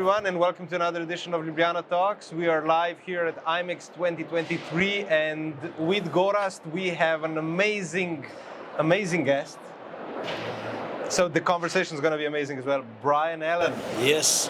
everyone, and welcome to another edition of Ljubljana Talks. We are live here at IMEX 2023, and with Gorazd, we have an amazing guest. So the conversation is going to be amazing as well. Brian Allan. Yes.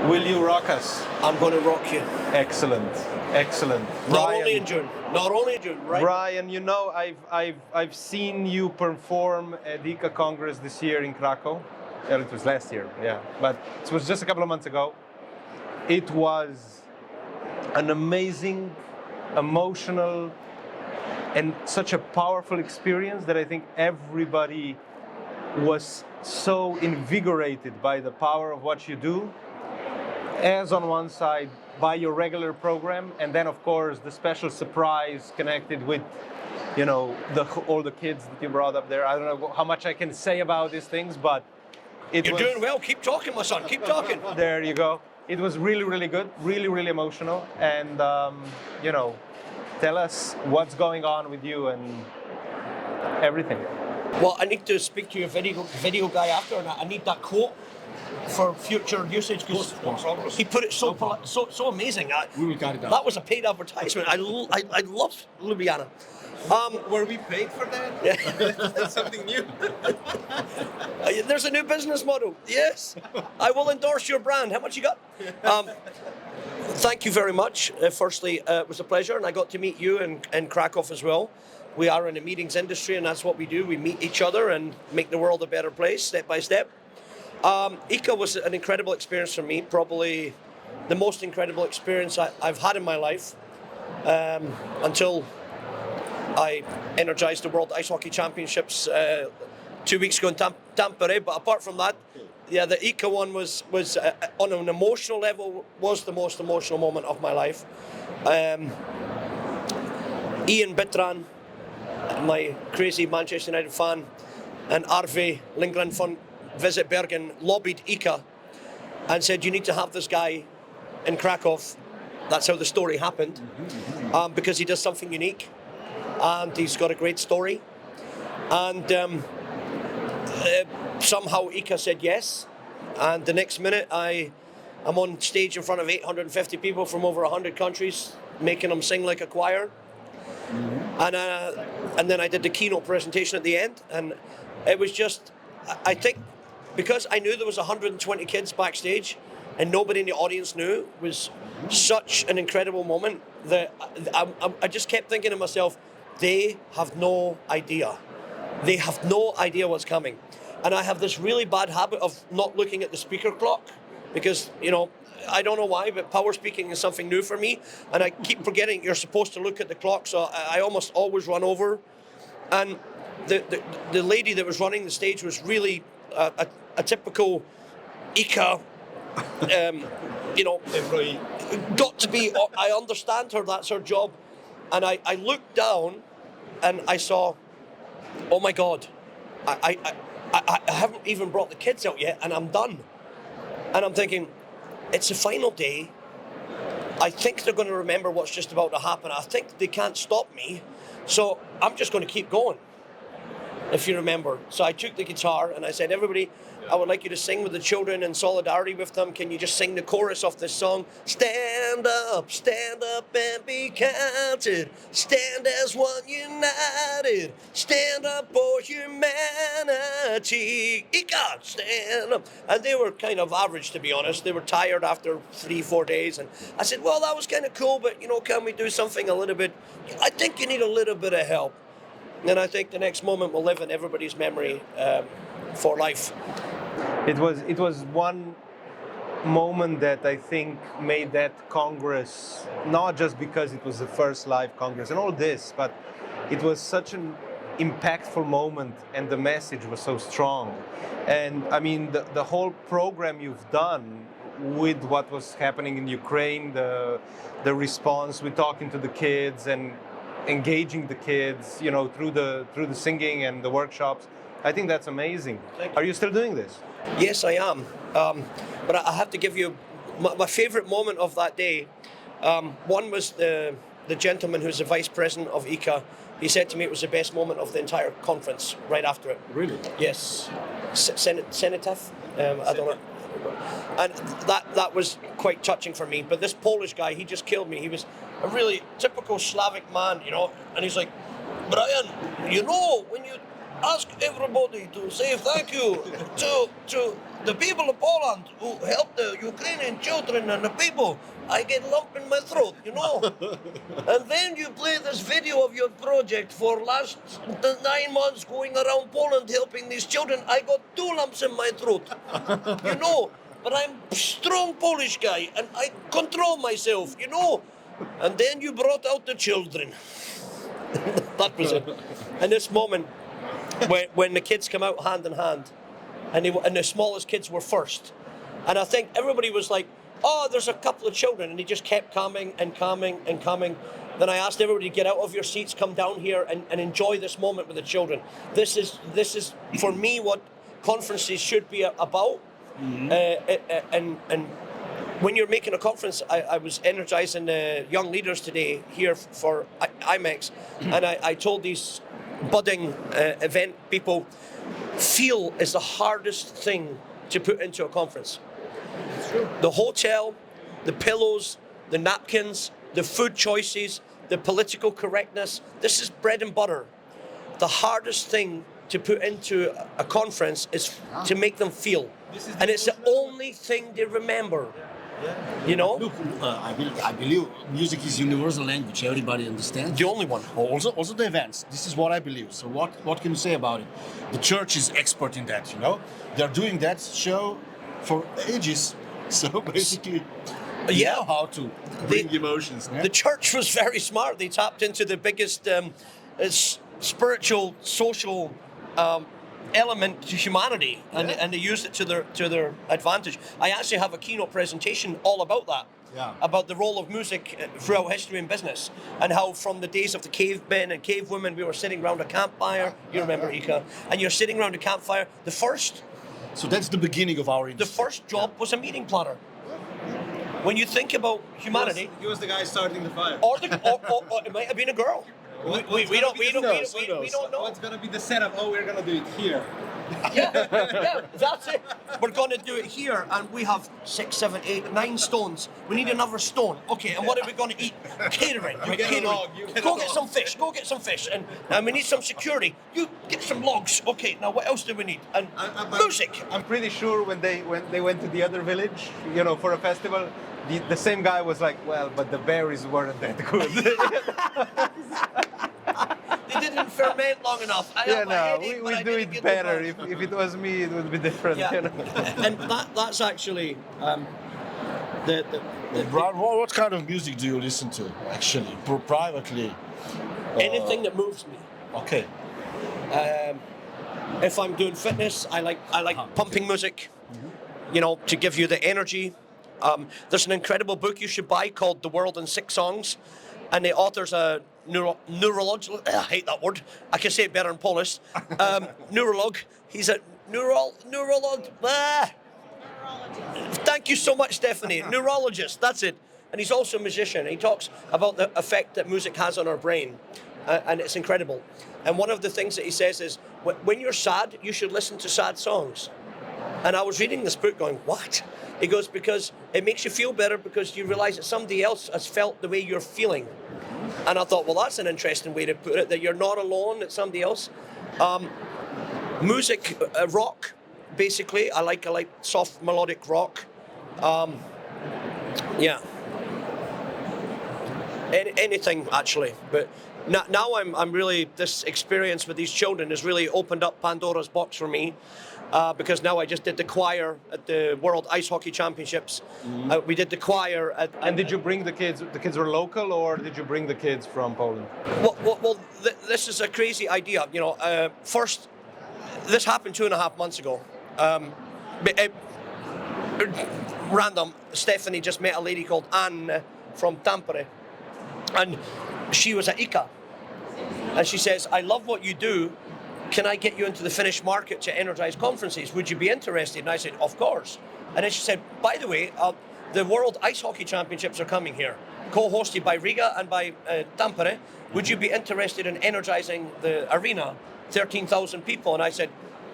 Will you rock us? I'm going to rock you. Excellent. Not only in June, right? Brian, you know, I've seen you perform at the ICCA Congress this year in Krakow. Well, it was last year, yeah, but it was just a couple of months ago. It was an amazing, emotional, and such a powerful experience that I think everybody was so invigorated by the power of what you do, as on one side by your regular program, and then of course the special surprise connected with, you know, all the kids that you brought up there. I don't know how much I can say about these things, but You're doing well. Keep talking, my son. Keep talking. There you go. It was really good, really emotional, and you know, tell us what's going on with you and everything. Well, I need to speak to your video guy after, and I need that quote for future usage because he put it so amazing. That was a paid advertisement. I love Ljubljana. Were we paid for that? Yeah. That's something new. There's a new business model. Yes, I will endorse your brand. How much you got? Thank you very much. Firstly, it was a pleasure, and I got to meet you in Krakow as well. We are in the meetings industry, and that's what we do. We meet each other and make the world a better place, step by step. ICCA was an incredible experience for me, probably the most incredible experience I've had in my life until I energized the World Ice Hockey Championships 2 weeks ago in Tampere. But apart from that, yeah, the ICCA one was on an emotional level, was the most emotional moment of my life. Ian Bittran, my crazy Manchester United fan, and Arve Lindgren von Visit Bergen lobbied ICCA and said, you need to have this guy in Krakow. That's how the story happened, because he does something unique and he's got a great story. And somehow ICCA said yes, and the next minute I'm on stage in front of 850 people from over 100 countries, making them sing like a choir. And then I did the keynote presentation at the end, and it was just, I think, because I knew there was 120 kids backstage and nobody in the audience knew, it was such an incredible moment that I just kept thinking to myself, they have no idea. They have no idea what's coming. And I have this really bad habit of not looking at the speaker clock because, you know, I don't know why, but power speaking is something new for me. And I keep forgetting you're supposed to look at the clock, so I almost always run over. And the lady that was running the stage was really a typical ICCA, you know, employee. Got to be, I understand her, that's her job. And I looked down and I saw, oh my God, I haven't even brought the kids out yet and I'm done. And I'm thinking, it's the final day. I think they're going to remember what's just about to happen. I think they can't stop me. So I'm just going to keep going, if you remember. So I took the guitar and I said, everybody, I would like you to sing with the children in solidarity with them. Can you just sing the chorus of this song? Stand up and be counted. Stand as one united. Stand up for humanity. ICCA, stand up. And they were kind of average, to be honest. They were tired after 3-4 days. And I said, well, that was kind of cool, but, you know, can we do something a little bit? I think you need a little bit of help. And I think the next moment will live in everybody's memory for life. It was one moment that I think made that Congress, not just because it was the first live Congress and all this, but it was such an impactful moment and the message was so strong. And I mean, the whole program you've done with what was happening in Ukraine, the response, we're talking to the kids and engaging the kids, you know, through the singing and the workshops. I think that's amazing. Are you still doing this? Yes, I am. But I have to give you my favorite moment of that day. One was the gentleman who's the vice president of ICCA. He said to me it was the best moment of the entire conference right after it. Really? Yes. Senatov? I don't know. And that was quite touching for me. But this Polish guy, he just killed me. He was a really typical Slavic man, you know, and he's like, Brian, you know, when you ask everybody to say thank you to the people of Poland who helped the Ukrainian children and the people, I get lump in my throat, you know. And then you play this video of your project for last 9 months going around Poland helping these children. I got 2 lumps in my throat, you know. But I'm a strong Polish guy and I control myself, you know. And then you brought out the children. That was it. And this moment, when the kids come out hand in hand, and the smallest kids were first, and I think everybody was like, "Oh, there's a couple of children," and they just kept coming and coming and coming. Then I asked everybody to get out of your seats, come down here, and enjoy this moment with the children. This is for me what conferences should be about. And when you're making a conference, I was energizing young leaders today here for IMEX, and I told these budding event people, feel is the hardest thing to put into a conference. The hotel, the pillows, the napkins, the food choices, the political correctness, this is bread and butter. The hardest thing to put into a conference is to make them feel. And it's the only thing they remember. You know? Look, I believe music is universal language. Everybody understands. The only one. Also the events. This is what I believe. So what can you say about it? The church is expert in that. You know, they're doing that show for ages. So basically, they know how to bring emotions. Yeah? The church was very smart. They tapped into the biggest spiritual, social element to humanity, and they used it to their advantage. I actually have a keynote presentation all about that, about the role of music throughout history and business, and how from the days of the cavemen and cave women, we were sitting around a campfire. You remember, Ika? And you're sitting around a campfire. So that's the beginning of our industry. The first job was a meeting planner. When you think about humanity, He was the guy starting the fire. or it might have been a girl. We don't know. What's gonna be the setup? Oh, we're gonna do it here. Yeah, that's it. We're going to do it here, and we have 6, 7, 8, 9 stones. We need another stone. Okay, and what are we going to eat? Catering. Right? get a Catering. log, Go get some fish. Go get some fish, and we need some security. You get some logs. Okay, now what else do we need? And music. I'm pretty sure when they went to the other village, you know, for a festival, the same guy was like, well, but the berries weren't that good. They didn't ferment long enough. We do it better. If it was me, it would be different. Yeah. You know? And that's actually Brian, what kind of music do you listen to, actually, privately? anything that moves me. Okay. If I'm doing fitness, I like pumping music, you know, to give you the energy. There's an incredible book you should buy called The World in 6 Songs, and the author's a neurologist. I hate that word. I can say it better in Polish. Neurolog. He's a neurolog. Thank you so much, Stephanie. Neurologist. That's it. And he's also a musician. He talks about the effect that music has on our brain, and it's incredible. And one of the things that he says is, when you're sad, you should listen to sad songs. And I was reading this book going, what? He goes, because it makes you feel better because you realize that somebody else has felt the way you're feeling. And I thought, well, that's an interesting way to put it, that you're not alone, that somebody else. Music, rock, basically. I like soft melodic rock. Yeah. Anything, actually. But now I'm really, this experience with these children has really opened up Pandora's box for me. Because now I just did the choir at the World Ice Hockey Championships. We did the choir at... And did you bring the kids? The kids were local, or did you bring the kids from Poland? Well, this is a crazy idea. You know, first, this happened 2.5 months ago. Random, Stephanie just met a lady called Anne from Tampere. And she was at ICCA. And she says, I love what you do. Can I get you into the Finnish market to energize conferences? Would you be interested? And I said, of course. And then she said, by the way, the World Ice Hockey Championships are coming here, co-hosted by Riga and by Tampere. Would you be interested in energizing the arena, 13,000 people? And I said,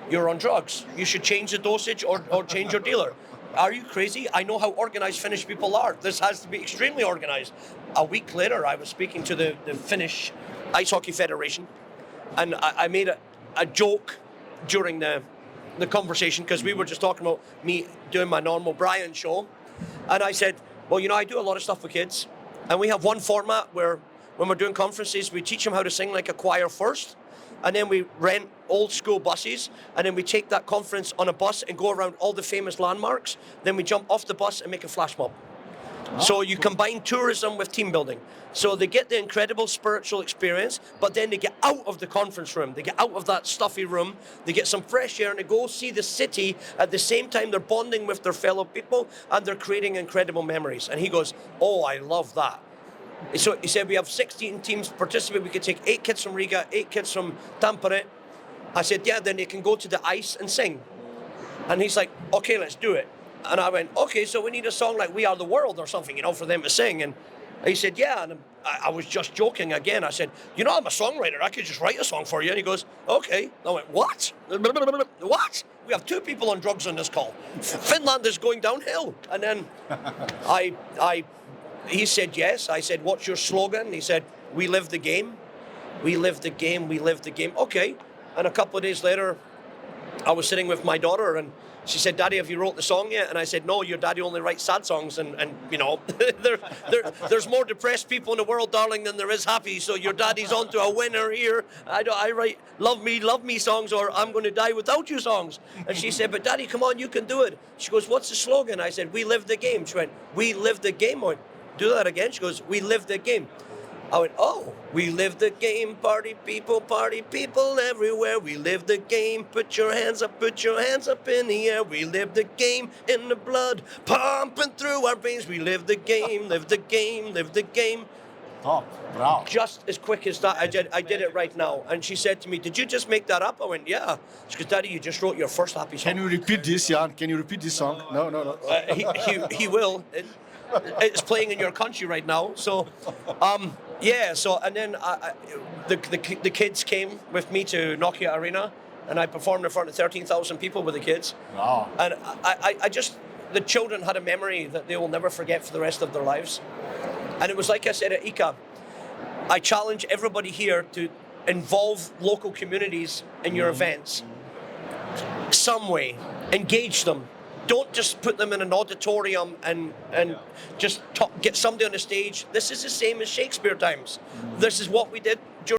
you're on drugs. You should change the dosage or change your dealer. are you crazy? I know how organized Finnish people are. This has to be extremely organized. A week later, I was speaking to the Finnish Ice Hockey Federation, and I made a joke during the conversation, because we were just talking about me doing my normal Brian show, and I said, well, I do a lot of stuff with kids, and we have one format where when we're doing conferences, we teach them how to sing like a choir first, and then we rent old school buses, and then we take that conference on a bus and go around all the famous landmarks. Then we jump off the bus and make a flash mob. So you combine tourism with team building. So they get the incredible spiritual experience, but then they get out of the conference room. They get out of that stuffy room. They get some fresh air and they go see the city. At the same time, they're bonding with their fellow people and they're creating incredible memories. And he goes, oh, I love that. So he said, we have 16 teams participate. We could take 8 kids from Riga, 8 kids from Tampere. I said, yeah, then they can go to the ice and sing. And he's like, okay, let's do it. And I went, okay, so we need a song like We Are the World or something, for them to sing. And he said, yeah. And I was just joking again. I said, I'm a songwriter. I could just write a song for you. And he goes, okay. I went, what? What? We have 2 people on drugs on this call. Finland is going downhill. And then he said, yes. I said, what's your slogan? He said, we live the game. We live the game. We live the game. Okay. And a couple of days later, I was sitting with my daughter and she said, Daddy, have you wrote the song yet? And I said, no, your daddy only writes sad songs. And there's more depressed people in the world, darling, than there is happy. So your daddy's on to a winner here. I write love me songs or I'm going to die without you songs. And she said, but Daddy, come on, you can do it. She goes, what's the slogan? I said, we live the game. She went, we live the game. I went, do that again. She goes, we live the game. I went, oh, we live the game, party people everywhere. We live the game, put your hands up in the air. We live the game in the blood, pumping through our veins. We live the game, live the game, live the game. Top, bravo. Just as quick as that, I did it right now. And she said to me, did you just make that up? I went, yeah. She goes, Daddy, you just wrote your first happy song. Can you repeat this, Jan? Can you repeat this song? No. He will. It's playing in your country right now. So, yeah. So, and then the kids came with me to Nokia Arena, and I performed in front of 13,000 people with the kids. Wow. And I just, the children had a memory that they will never forget for the rest of their lives. And it was like I said at ICCA, I challenge everybody here to involve local communities in your events. Some way, engage them. Don't just put them in an auditorium and just get somebody on the stage. This is the same as Shakespeare times. This is what we did during